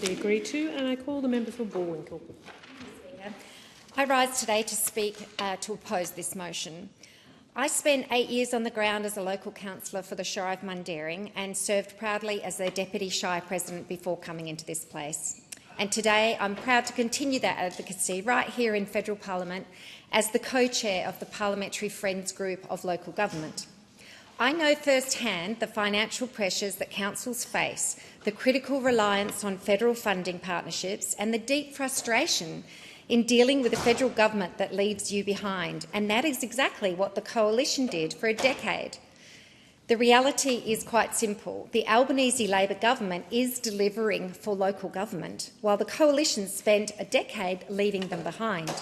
be agreed to, and I call the member for Bullwinkle. I rise today to speak to oppose this motion. I spent 8 years on the ground as a local councillor for the Shire of Mundaring and served proudly as their Deputy Shire President before coming into this place. And today I'm proud to continue that advocacy right here in Federal Parliament as the co-chair of the Parliamentary Friends Group of Local Government. I know firsthand the financial pressures that councils face, the critical reliance on federal funding partnerships and the deep frustration in dealing with a federal government that leaves you behind, and that is exactly what the Coalition did for a decade. The reality is quite simple. The Albanese Labor government is delivering for local government, while the Coalition spent a decade leaving them behind.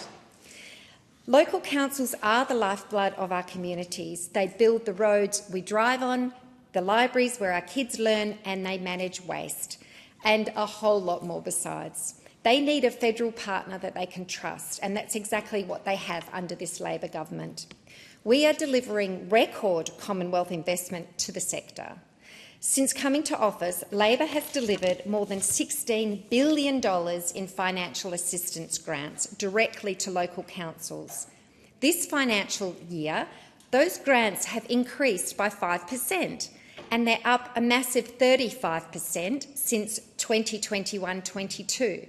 Local councils are the lifeblood of our communities. They build the roads we drive on, the libraries where our kids learn, and they manage waste, and a whole lot more besides. They need a federal partner that they can trust, and that's exactly what they have under this Labor government. We are delivering record Commonwealth investment to the sector. Since coming to office, Labor has delivered more than $16 billion in financial assistance grants directly to local councils. This financial year, those grants have increased by 5%, and they're up a massive 35% since 2021-22.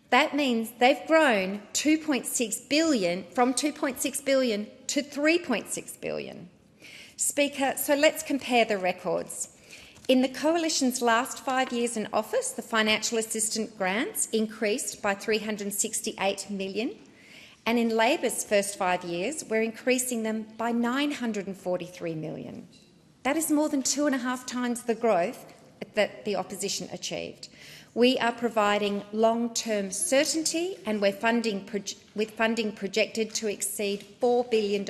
That means they've grown from $2.6 billion to $3.6 billion. Speaker, so let's compare the records. In the Coalition's last 5 years in office, the financial assistance grants increased by $368 million, and in Labor's first 5 years, we're increasing them by $943 million. That is more than 2.5 times the growth that the opposition achieved. We are providing long-term certainty, and with funding projected to exceed $4 billion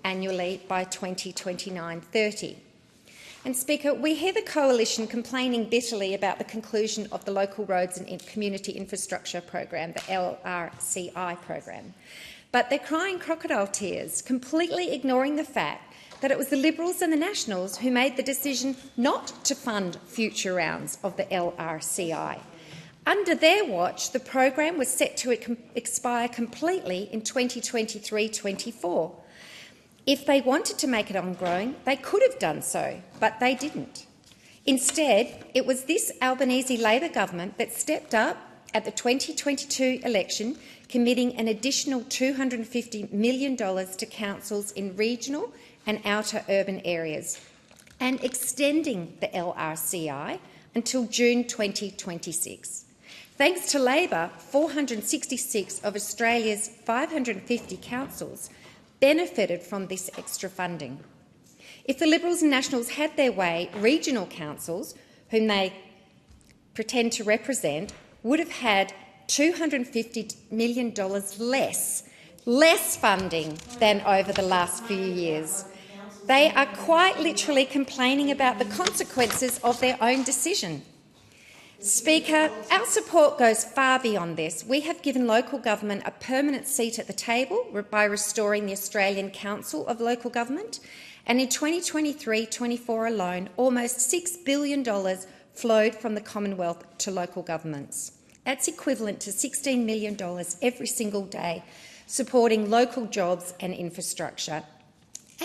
annually by 2029-30. And Speaker, we hear the Coalition complaining bitterly about the conclusion of the Local Roads and Community Infrastructure Program, the LRCI program. But they're crying crocodile tears, completely ignoring the fact that it was the Liberals and the Nationals who made the decision not to fund future rounds of the LRCI. Under their watch, the program was set to expire completely in 2023-24. If they wanted to make it ongoing, they could have done so, but they didn't. Instead, it was this Albanese Labor government that stepped up at the 2022 election, committing an additional $250 million to councils in regional and outer urban areas, and extending the LRCI until June 2026. Thanks to Labor, 466 of Australia's 550 councils benefited from this extra funding. If the Liberals and Nationals had their way, regional councils, whom they pretend to represent, would have had $250 million less funding than over the last few years. They are quite literally complaining about the consequences of their own decision. Speaker, our support goes far beyond this. We have given local government a permanent seat at the table by restoring the Australian Council of Local Government, and in 2023-24 alone, almost $6 billion flowed from the Commonwealth to local governments. That's equivalent to $16 million every single day, supporting local jobs and infrastructure.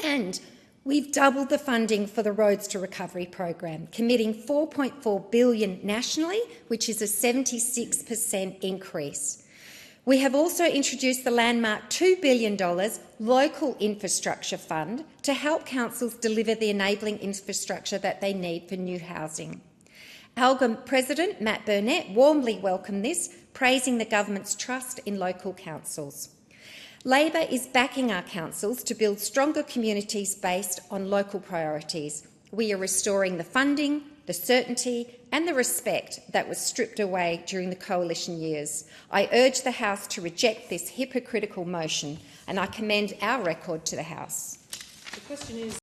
And we've doubled the funding for the Roads to Recovery program, committing $4.4 billion nationally, which is a 76% increase. We have also introduced the landmark $2 billion local infrastructure fund to help councils deliver the enabling infrastructure that they need for new housing. ALGA President Matt Burnett warmly welcomed this, praising the government's trust in local councils. Labor is backing our councils to build stronger communities based on local priorities. We are restoring the funding, the certainty and the respect that was stripped away during the Coalition years. I urge the House to reject this hypocritical motion, and I commend our record to the House. The question is